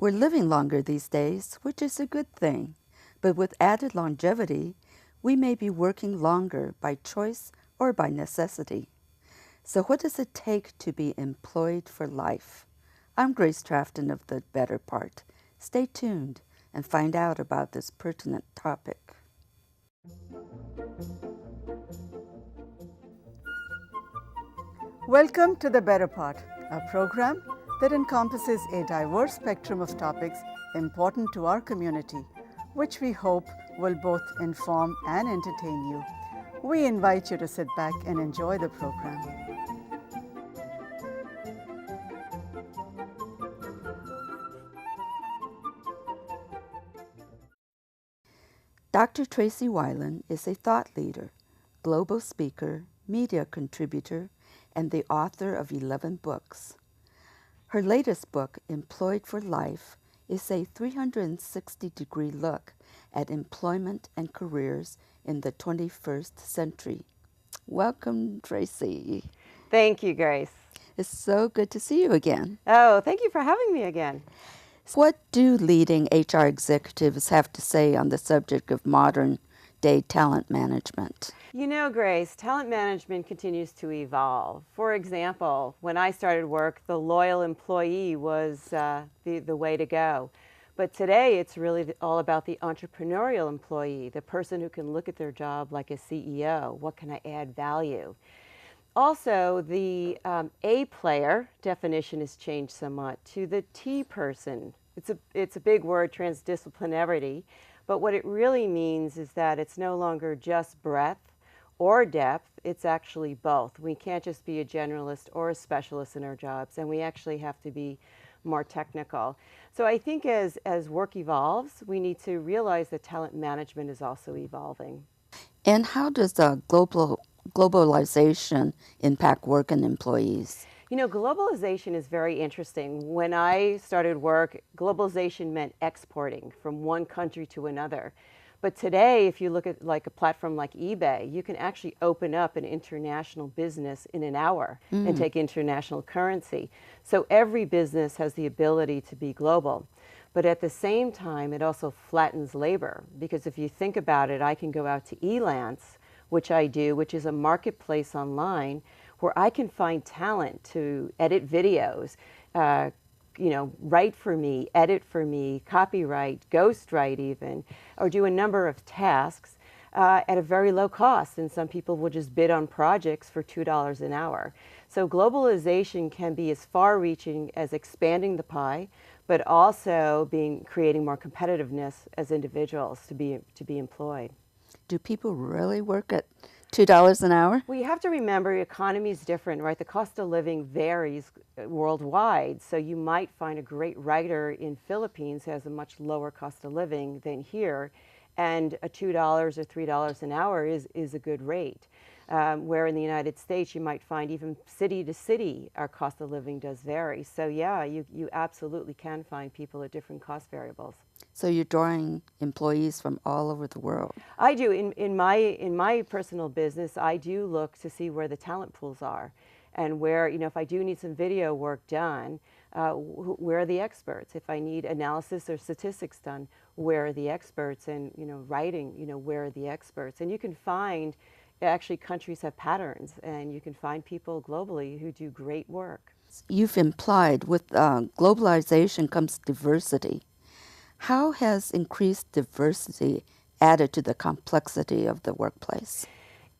We're living longer these days, which is a good thing. But with added longevity, we may be working longer by choice or by necessity. So what does it take to be employed for life? I'm Grace Trafton of The Better Part. Stay tuned and find out about this pertinent topic. Welcome to The Better Part, a program that encompasses a diverse spectrum of topics important to our community, which we hope will both inform and entertain you. We invite you to sit back and enjoy the program. Dr. Tracy Wilen is a thought leader, global speaker, media contributor, and the author of 11 books. Her latest book, Employed for Life, is a 360-degree look at employment and careers in the 21st century. Welcome, Tracy. Thank you, Grace. It's so good to see you again. Oh, thank you for having me again. What do leading HR executives have to say on the subject of modern-day talent management? You know, Grace, talent management continues to evolve. For example, when I started work, the loyal employee was the way to go. But today, it's really all about the entrepreneurial employee, the person who can look at their job like a CEO. What can I add value? Also, the A player definition has changed somewhat to the T person. It's a big word, transdisciplinarity, but what it really means is that it's no longer just breadth or depth, it's actually both. We can't just be a generalist or a specialist in our jobs, and we actually have to be more technical. So I think as work evolves, we need to realize that talent management is also evolving. And how does globalization impact work and employees? You know, globalization is very interesting. When I started work, globalization meant exporting from one country to another. But today, if you look at like a platform like eBay, you can actually open up an international business in an hour and take international currency. So every business has the ability to be global. But at the same time, it also flattens labor. Because if you think about it, I can go out to Elance, which I do, which is a marketplace online, where I can find talent to edit videos, write for me, edit for me, copyright, ghostwrite even, or do a number of tasks at a very low cost. And some people will just bid on projects for $2 an hour. So globalization can be as far-reaching as expanding the pie, but also creating more competitiveness as individuals to be employed. Do people really work at $2 an hour? Well, you have to remember, the economy is different, right? The cost of living varies worldwide. So you might find a great writer in Philippines who has a much lower cost of living than here, and a $2 or $3 an hour is a good rate. Where in the United States, you might find even city to city, our cost of living does vary. So yeah, you absolutely can find people at different cost variables. So you're drawing employees from all over the world. I do. In my personal business, I do look to see where the talent pools are, and where, if I do need some video work done, where are the experts? If I need analysis or statistics done, where are the experts? And writing, where are the experts? And you can find, actually, countries have patterns, and you can find people globally who do great work. You've implied with globalization comes diversity. How has increased diversity added to the complexity of the workplace?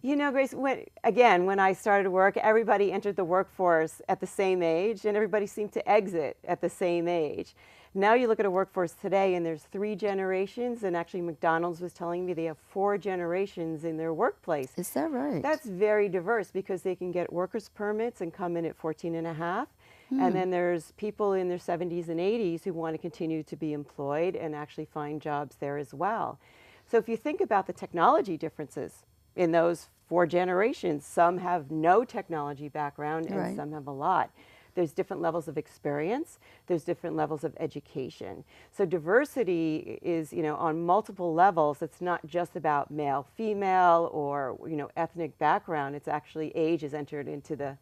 You know, Grace, when I started work, everybody entered the workforce at the same age, and everybody seemed to exit at the same age. Now you look at a workforce today, and there's 3 generations, and actually McDonald's was telling me they have 4 generations in their workplace. Is that right? That's very diverse, because they can get workers' permits and come in at 14 and a half. And then there's people in their 70s and 80s who want to continue to be employed and actually find jobs there as well. So if you think about the technology differences in those 4 generations, some have no technology background and some have a lot. There's different levels of experience. There's different levels of education. So diversity is, on multiple levels. It's not just about male, female, or, ethnic background. It's actually age is entered into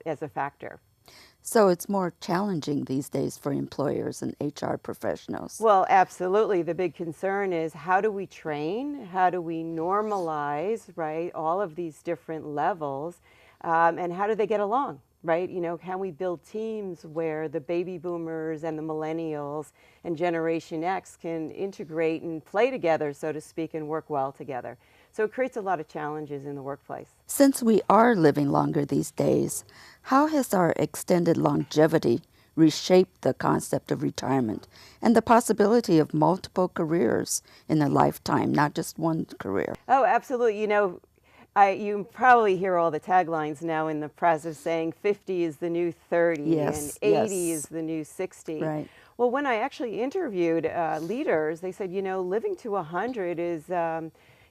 as a factor. So it's more challenging these days for employers and HR professionals. Well, absolutely. The big concern is how do we train? How do we normalize, right, all of these different levels? And how do they get along, right? You know, can we build teams where the baby boomers and the millennials and Generation X can integrate and play together, so to speak, and work well together? So it creates a lot of challenges in the workplace. Since we are living longer these days, how has our extended longevity reshaped the concept of retirement and the possibility of multiple careers in a lifetime, not just one career? Oh, absolutely. You know, you probably hear all the taglines now in the press of saying 50 is the new 30 Yes, and 80 yes. is the new 60. Right. Well, when I actually interviewed leaders, they said, you know, living to 100 is,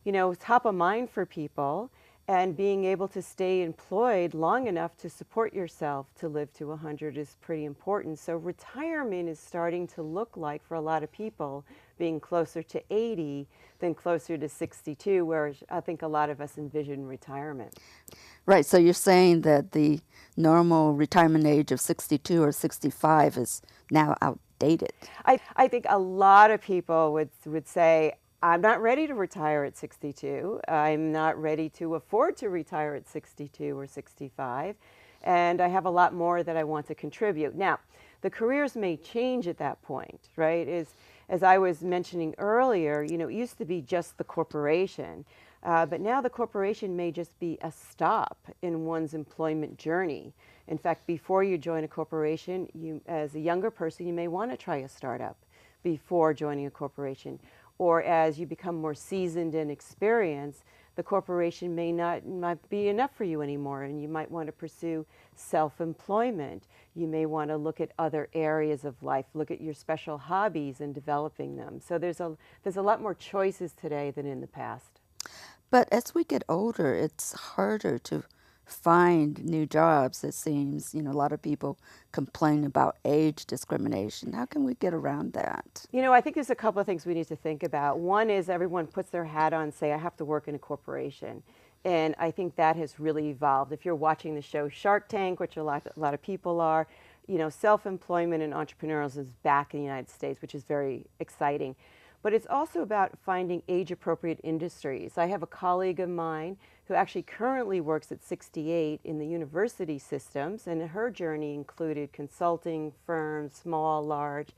you know, top of mind for people, and being able to stay employed long enough to support yourself to live to 100 is pretty important. So retirement is starting to look like, for a lot of people, being closer to 80 than closer to 62, where I think a lot of us envision retirement. Right, so you're saying that the normal retirement age of 62 or 65 is now outdated. I think a lot of people would say, I'm not ready to retire at 62. I'm not ready to afford to retire at 62 or 65. And I have a lot more that I want to contribute. Now, the careers may change at that point, right? As I was mentioning earlier, you know, it used to be just the corporation. But now the corporation may just be a stop in one's employment journey. In fact, before you join a corporation, you, as a younger person, you may want to try a startup before joining a corporation. Or as you become more seasoned and experienced, the corporation may not be enough for you anymore, and you might want to pursue self-employment. You may want to look at other areas of life, look at your special hobbies and developing them. So there's a lot more choices today than in the past. But as we get older, it's harder to find new jobs, it seems. You know, a lot of people complain about age discrimination. How can we get around that? You know, I think there's a couple of things we need to think about. One is everyone puts their hat on, say, I have to work in a corporation. And I think that has really evolved. If you're watching the show Shark Tank, which a lot of people are, you know, self-employment and entrepreneurialism is back in the United States, which is very exciting. But it's also about finding age-appropriate industries. I have a colleague of mine who actually currently works at 68 in the university systems, and her journey included consulting firms, small, large,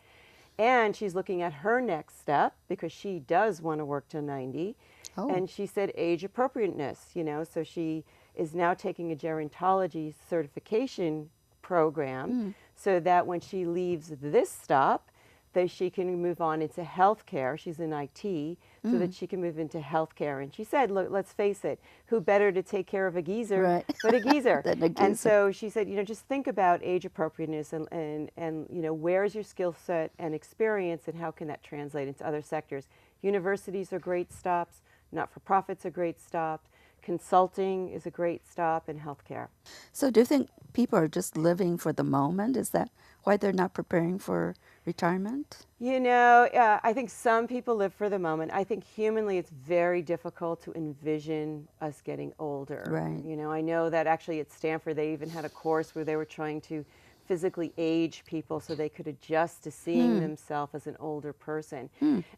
and she's looking at her next step because she does want to work to 90. Oh. And she said age appropriateness, you know, so she is now taking a gerontology certification program so that when she leaves this stop, that she can move on into healthcare. She's in IT, so that she can move into healthcare. And she said, look, let's face it, who better to take care of a geezer but a geezer? Than a geezer. And so she said, you know, just think about age appropriateness and you know, where's your skill set and experience, and how can that translate into other sectors? Universities are great stops, not-for-profits are great stops, consulting is a great stop, and healthcare. So do you think people are just living for the moment? Is that why they're not preparing for retirement? You know, I think some people live for the moment. I think humanly it's very difficult to envision us getting older. Right. You know, I know that actually at Stanford they even had a course where they were trying to physically age people so they could adjust to seeing themselves as an older person.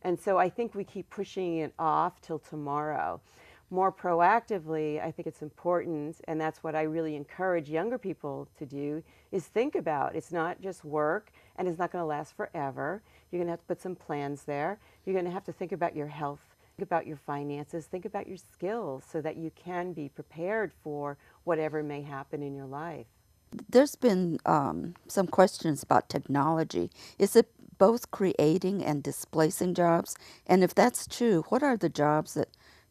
And so I think we keep pushing it off till tomorrow. More proactively, I think it's important, and that's what I really encourage younger people to do, is think about it's not just work, and it's not going to last forever. You're going to have to put some plans there. You're going to have to think about your health, think about your finances, think about your skills so that you can be prepared for whatever may happen in your life. There's been some questions about technology. Is it both creating and displacing jobs? And if that's true, what are the jobs that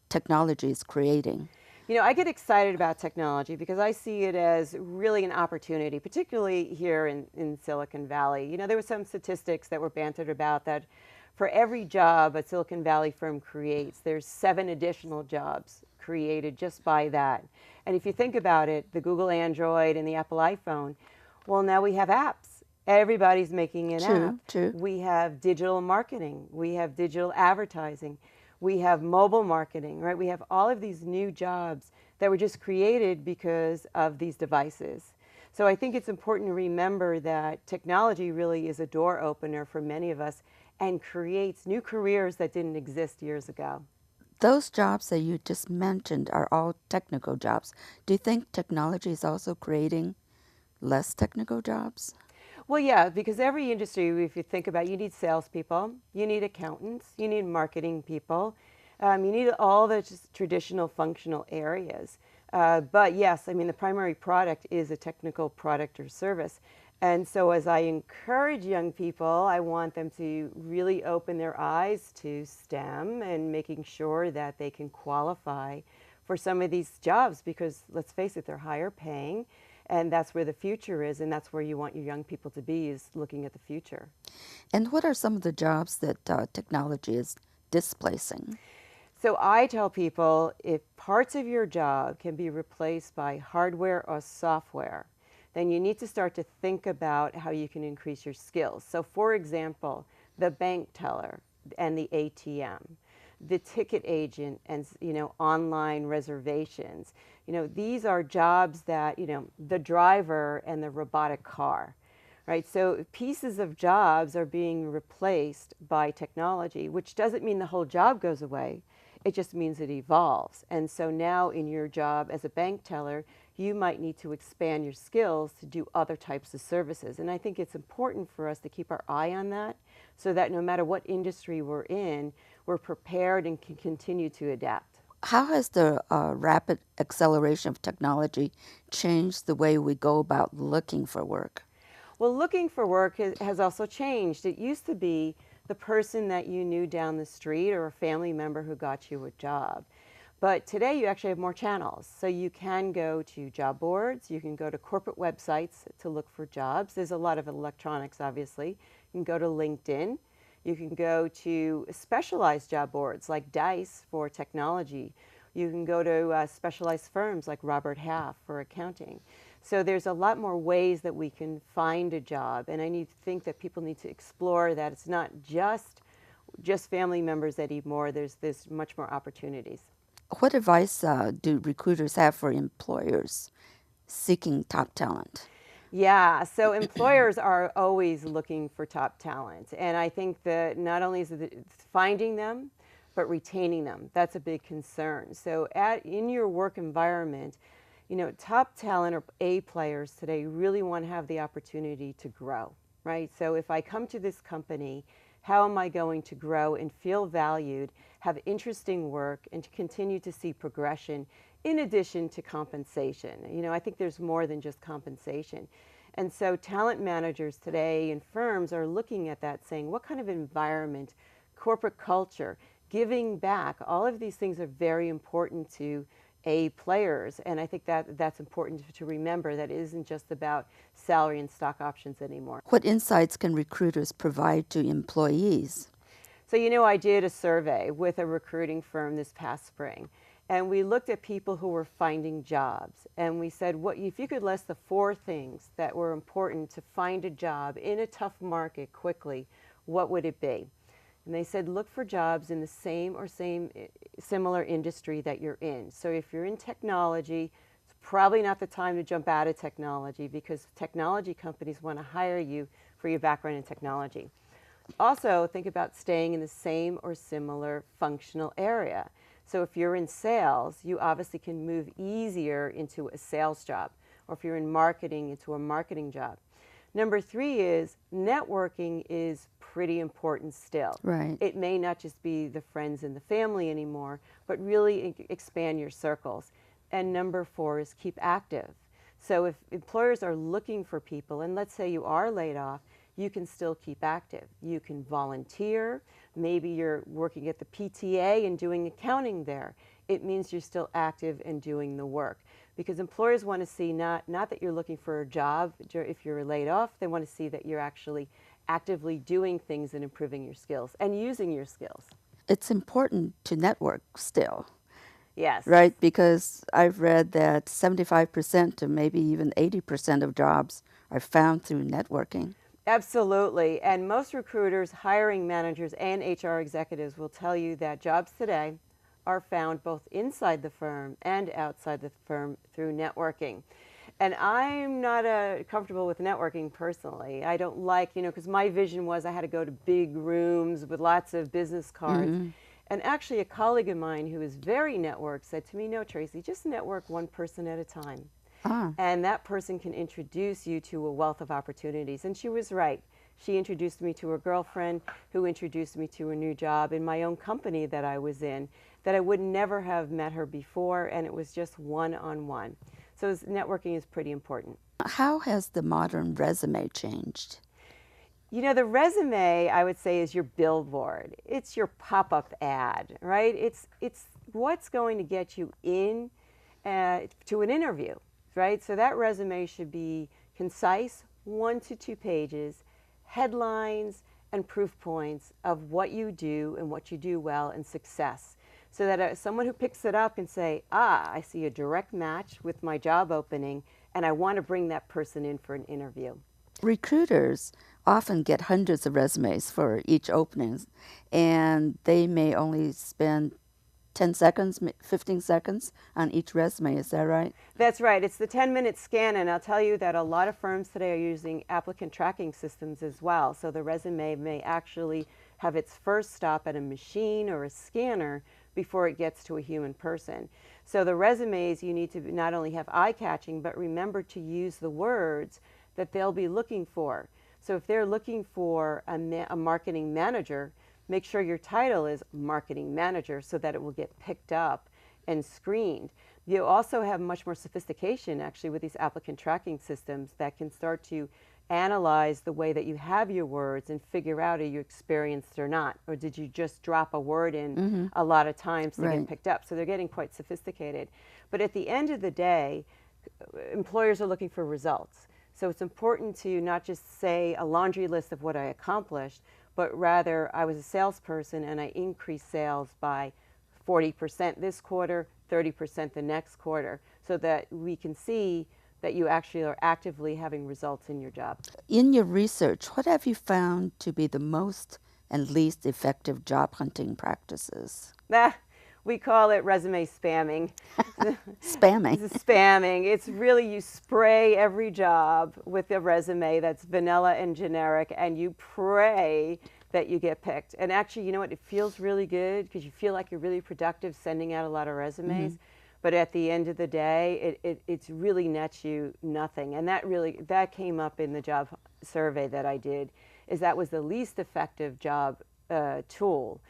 technology is creating? You know, I get excited about technology because I see it as really an opportunity, particularly here in Silicon Valley. You know, there were some statistics that were bantered about that for every job a Silicon Valley firm creates, there's 7 additional jobs created just by that. And if you think about it, the Google Android and the Apple iPhone, well, now we have apps. Everybody's making an app. True. We have digital marketing. We have digital advertising. We have mobile marketing, right? We have all of these new jobs that were just created because of these devices. So I think it's important to remember that technology really is a door opener for many of us and creates new careers that didn't exist years ago. Those jobs that you just mentioned are all technical jobs. Do you think technology is also creating less technical jobs? Well, yeah, because every industry, if you think about it, you need salespeople, you need accountants, you need marketing people, you need all the just traditional functional areas. But yes, I mean, the primary product is a technical product or service. And so as I encourage young people, I want them to really open their eyes to STEM and making sure that they can qualify for some of these jobs because let's face it, they're higher paying. And that's where the future is, and that's where you want your young people to be, is looking at the future. And what are some of the jobs that technology is displacing? So I tell people if parts of your job can be replaced by hardware or software, then you need to start to think about how you can increase your skills. So for example, the bank teller and the ATM, the ticket agent and online reservations. These are jobs that, the driver and the robotic car, right? So pieces of jobs are being replaced by technology, which doesn't mean the whole job goes away. It just means it evolves. And so now in your job as a bank teller, you might need to expand your skills to do other types of services. And I think it's important for us to keep our eye on that so that no matter what industry we're in, we're prepared and can continue to adapt. How has the rapid acceleration of technology changed the way we go about looking for work? Well, looking for work has also changed. It used to be the person that you knew down the street or a family member who got you a job. But today you actually have more channels. So you can go to job boards, you can go to corporate websites to look for jobs. There's a lot of electronics, obviously. You can go to LinkedIn. You can go to specialized job boards like Dice for technology. You can go to specialized firms like Robert Half for accounting. So there's a lot more ways that we can find a job. And I think that people need to explore that it's not just family members anymore. There's much more opportunities. What advice do recruiters have for employers seeking top talent? Yeah, so employers are always looking for top talent. And I think that not only is it finding them, but retaining them. That's a big concern. So in your work environment, top talent or A players today really want to have the opportunity to grow, right? So if I come to this company, how am I going to grow and feel valued, have interesting work, and to continue to see progression in addition to compensation? I think there's more than just compensation. And so talent managers today in firms are looking at that saying, what kind of environment, corporate culture, giving back, all of these things are very important to A players. And I think that's important to remember that it isn't just about salary and stock options anymore. What insights can recruiters provide to employees? So, I did a survey with a recruiting firm this past spring. And we looked at people who were finding jobs. And we said, if you could list the 4 things that were important to find a job in a tough market quickly, what would it be? And they said, look for jobs in the similar industry that you're in. So if you're in technology, it's probably not the time to jump out of technology because technology companies want to hire you for your background in technology. Also, think about staying in the same or similar functional area. So if you're in sales, you obviously can move easier into a sales job, or if you're in marketing, into a marketing job. Number 3 is networking is pretty important still. Right. It may not just be the friends and the family anymore, but really expand your circles. And number 4 is keep active. So if employers are looking for people, and let's say you are laid off, you can still keep active. You can volunteer. Maybe you're working at the PTA and doing accounting there. It means you're still active and doing the work. Because employers want to see not that you're looking for a job if you're laid off, they want to see that you're actually actively doing things and improving your skills and using your skills. It's important to network still. Yes. Right? Because I've read that 75% to maybe even 80% of jobs are found through networking. Absolutely. And most recruiters, hiring managers, and HR executives will tell you that jobs today are found both inside the firm and outside the firm through networking. And I'm not comfortable with networking personally. I don't like, because my vision was I had to go to big rooms with lots of business cards. And actually, a colleague of mine who is very networked said to me, no, Tracy, just network one person at a time. And that person can introduce you to a wealth of opportunities. And she was right. She introduced me to her girlfriend, who introduced me to a new job in my own company that I was in, that I would never have met her before, and it was just one-on-one. So networking is pretty important. How has the modern resume changed? The resume, I would say, is your billboard. It's your pop-up ad, right? It's what's going to get you in to an interview, right? So that resume should be concise, 1 to 2 pages, headlines and proof points of what you do and what you do well and success. So that someone who picks it up can say, I see a direct match with my job opening, and I want to bring that person in for an interview. Recruiters often get hundreds of resumes for each opening, and they may only spend 10 seconds, 15 seconds on each resume. Is that right? That's right. It's the 10-minute scan, and I'll tell you that a lot of firms today are using applicant tracking systems as well. So the resume may actually have its first stop at a machine or a scanner before it gets to a human person. So the resumes, you need to not only have eye-catching, but remember to use the words that they'll be looking for. So if they're looking for a marketing manager, make sure your title is marketing manager so that it will get picked up and screened. You also have much more sophistication actually with these applicant tracking systems that can start to analyze the way that you have your words and figure out are you experienced or not, or did you just drop a word in a lot of times to get picked up. So they're getting quite sophisticated. But at the end of the day, employers are looking for results. So it's important to not just say a laundry list of what I accomplished, but rather I was a salesperson and I increased sales by 40% this quarter, 30% the next quarter, so that we can see that you actually are actively having results in your job. In your research, what have you found to be the most and least effective job hunting practices? We call it resume spamming. Spamming. It's spamming. It's really you spray every job with a resume that's vanilla and generic, and you pray that you get picked. And actually, you know what? It feels really good because you feel like you're really productive sending out a lot of resumes. But at the end of the day, it's really nets you nothing. And that came up in the job survey that I did, is that was the least effective job tool.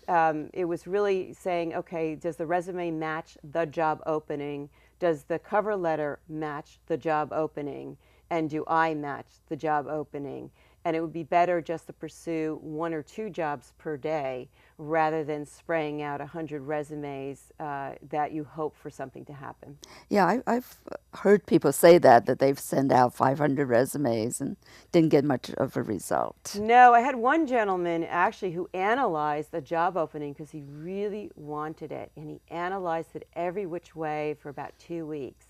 It was really saying, okay, does the resume match the job opening? Does the cover letter match the job opening? And do I match the job opening? And it would be better just to pursue 1 or 2 jobs per day rather than spraying out 100 resumes that you hope for something to happen. Yeah, I've heard people say that they've sent out 500 resumes and didn't get much of a result. No, I had one gentleman actually who analyzed the job opening because he really wanted it, and he analyzed it every which way for about 2 weeks.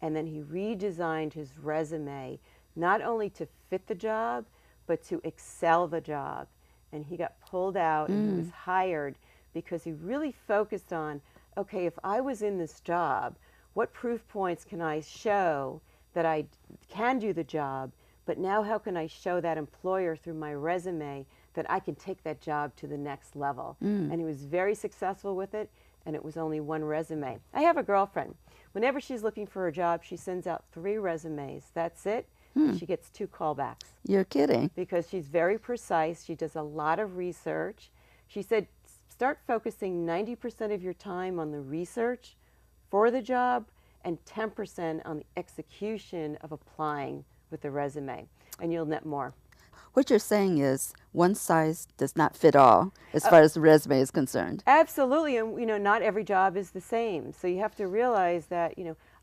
And then he redesigned his resume not only to fit the job, but to excel the job. And he got pulled out and he was hired because he really focused on, okay, if I was in this job, what proof points can I show that I can do the job, but now how can I show that employer through my resume that I can take that job to the next level? And he was very successful with it, and it was only 1 resume. I have a girlfriend. Whenever she's looking for a job, she sends out 3 resumes. That's it. And she gets 2 callbacks. You're kidding. Because she's very precise. She does a lot of research. She said, start focusing 90% of your time on the research for the job and 10% on the execution of applying with the resume, and you'll net more. What you're saying is one size does not fit all as far as the resume is concerned. Absolutely, and not every job is the same. So you have to realize that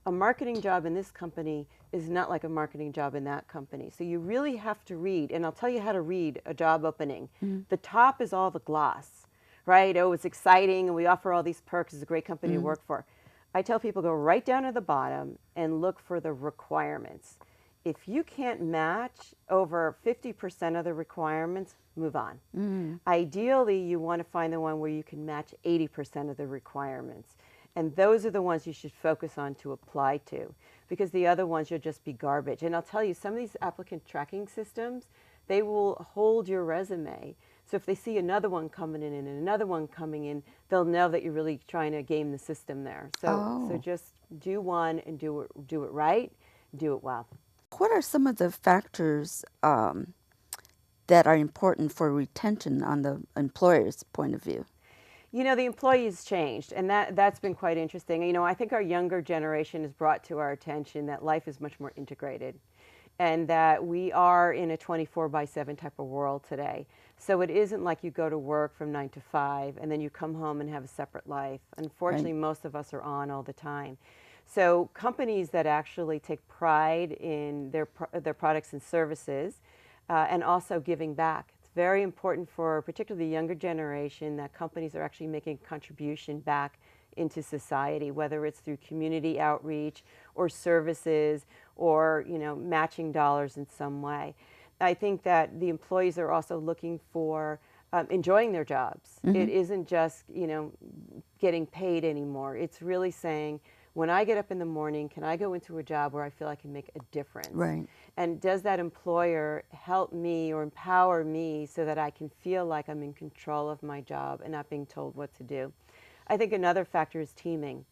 a marketing job in this company is not like a marketing job in that company. So you really have to read, and I'll tell you how to read a job opening. The top is all the gloss, right? Oh, it's exciting, and we offer all these perks. It's a great company to work for. I tell people go right down to the bottom and look for the requirements. If you can't match over 50% of the requirements, move on. Ideally, you want to find the one where you can match 80% of the requirements. And those are the ones you should focus on to apply to. because the other ones you'll just be garbage. And I'll tell you, some of these applicant tracking systems, they will hold your resume. So if they see another one coming in and another one coming in, they'll know that you're really trying to game the system there. So just do one and do it right, do it well. What are some of the factors that are important for retention on the employer's point of view? You know, the employees changed, and that's been quite interesting. You know, I think our younger generation has brought to our attention that life is much more integrated, and that we are in a 24/7 type of world today. So it isn't like you go to work from 9 to 5 and then you come home and have a separate life. Unfortunately, most of us are on all the time. So companies that actually take pride in their products and services and also giving back. It's very important for particularly the younger generation that companies are actually making a contribution back into society, whether it's through community outreach or services or, you know, matching dollars in some way. I think that the employees are also looking for enjoying their jobs. It isn't just, you know, getting paid anymore. It's really saying, when I get up in the morning, can I go into a job where I feel I can make a difference? Right. And does that employer help me or empower me so that I can feel like I'm in control of my job and not being told what to do? I think another factor is teaming.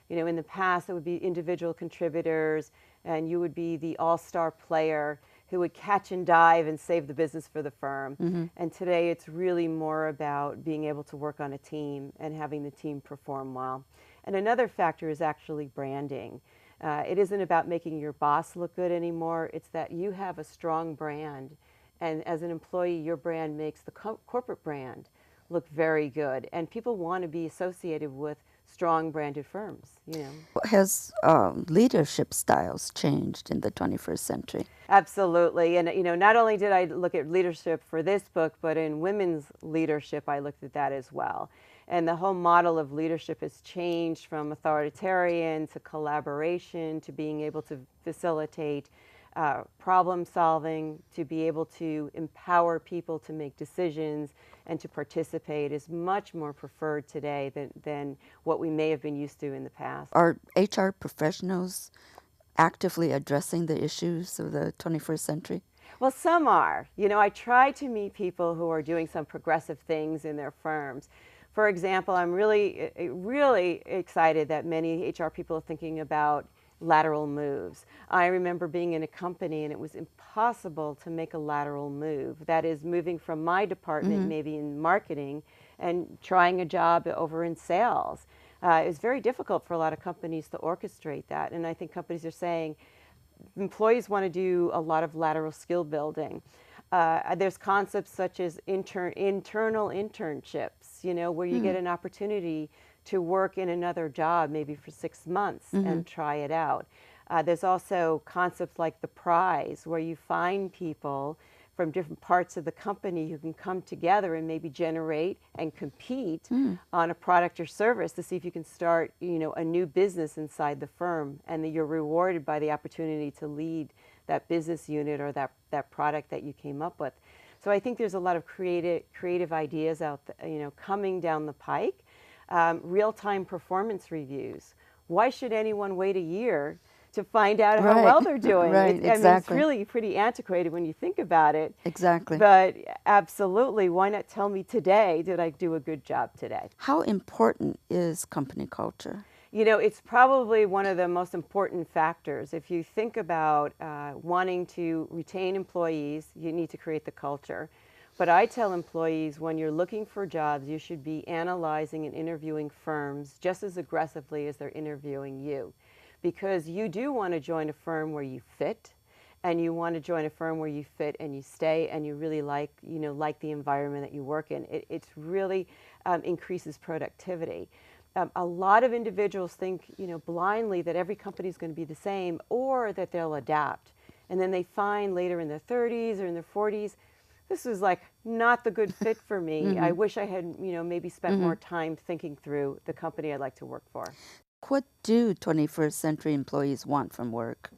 You know, in the past, it would be individual contributors, and you would be the all-star player who would catch and dive and save the business for the firm. And today, it's really more about being able to work on a team and having the team perform well. And another factor is actually branding. It isn't about making your boss look good anymore. It's that you have a strong brand. And as an employee, your brand makes the corporate brand look very good. And people want to be associated with strong branded firms, you know. Has leadership styles changed in the 21st century? Absolutely. And, you know, not only did I look at leadership for this book, but in women's leadership, I looked at that as well. And the whole model of leadership has changed from authoritarian to collaboration to being able to facilitate problem solving, to be able to empower people to make decisions and to participate is much more preferred today than what we may have been used to in the past. Are HR professionals actively addressing the issues of the 21st century? Well, some are. You know, I try to meet people who are doing some progressive things in their firms. For example, I'm really excited that many HR people are thinking about lateral moves. I remember being in a company and it was impossible to make a lateral move. That is, moving from my department, maybe in marketing, and trying a job over in sales. It was very difficult for a lot of companies to orchestrate that. And I think companies are saying employees want to do a lot of lateral skill building. There's concepts such as internal internships, you know, where you get an opportunity to work in another job maybe for 6 months and try it out. There's also concepts like the prize, where you find people from different parts of the company who can come together and maybe generate and compete on a product or service to see if you can start, you know, a new business inside the firm, and that you're rewarded by the opportunity to lead that business unit or that product that you came up with. So I think there's a lot of creative ideas out there, you know, coming down the pike. Real-time performance reviews. Why should anyone wait a year to find out how well they're doing? Right, I mean, it's really pretty antiquated when you think about it. Exactly. But absolutely, why not tell me today, did I do a good job today? How important is company culture? You know, it's probably one of the most important factors. If you think about wanting to retain employees, you need to create the culture. But I tell employees, when you're looking for jobs, you should be analyzing and interviewing firms just as aggressively as they're interviewing you. Because you do want to join a firm where you fit, and you want to join a firm where you fit and you stay and you really like, you know, like the environment that you work in. It really increases productivity. A lot of individuals think, you know, blindly that every company is going to be the same or that they'll adapt. And then they find later in their 30s or in their 40s, this is like not the good fit for me. I wish I had, you know, maybe spent more time thinking through the company I'd like to work for. What do 21st century employees want from work?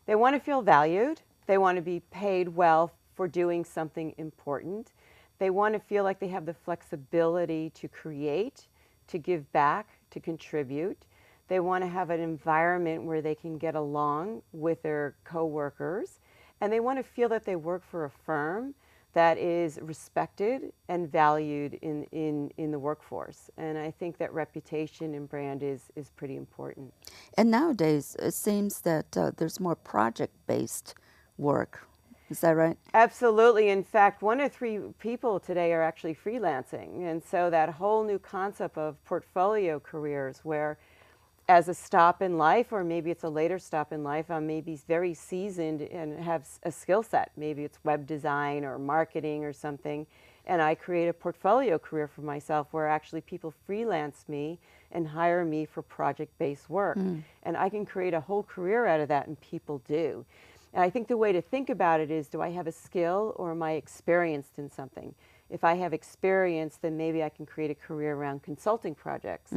They want to feel valued. They want to be paid well for doing something important. They want to feel like they have the flexibility to create, to give back, to contribute. They want to have an environment where they can get along with their coworkers, and they want to feel that they work for a firm that is respected and valued in the workforce. And I think that reputation and brand is pretty important. And nowadays, it seems that there's more project-based work. Is that right? Absolutely. In fact, 1 to 3 people today are actually freelancing. And so that whole new concept of portfolio careers, where as a stop in life, or maybe it's a later stop in life, I'm maybe very seasoned and have a skill set. Maybe it's web design or marketing or something. And I create a portfolio career for myself where actually people freelance me and hire me for project-based work. And I can create a whole career out of that, and people do. And I think the way to think about it is, do I have a skill or am I experienced in something? If I have experience, then maybe I can create a career around consulting projects.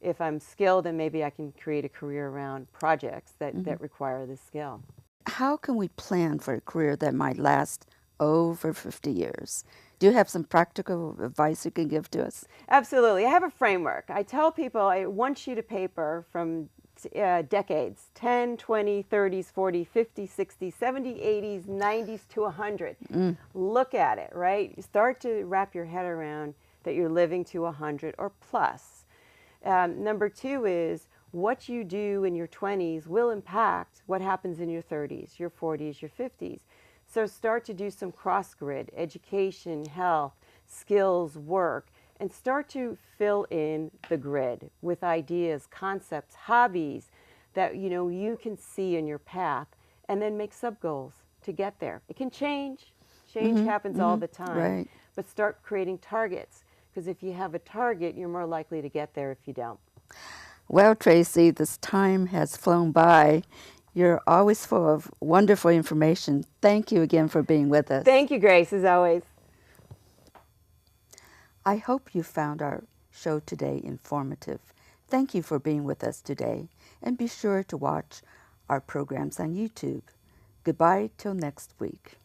If I'm skilled, then maybe I can create a career around projects that require the skill. How can we plan for a career that might last over 50 years? Do you have some practical advice you can give to us? Absolutely. I have a framework. I tell people, one sheet of paper from decades, 10, 20, 30s, 40, 50, 60, 70, 80s, 90s to 100. Look at it, right? Start to wrap your head around that you're living to 100 or plus. Number 2 is, what you do in your 20s will impact what happens in your 30s, your 40s, your 50s. So start to do some cross-grid, education, health, skills, work, and start to fill in the grid with ideas, concepts, hobbies that you can see in your path, and then make sub-goals to get there. It can change. Change happens all the time. Right. But start creating targets, because if you have a target, you're more likely to get there if you don't. Well, Tracy, this time has flown by. You're always full of wonderful information. Thank you again for being with us. Thank you, Grace, as always. I hope you found our show today informative. Thank you for being with us today, and be sure to watch our programs on YouTube. Goodbye till next week.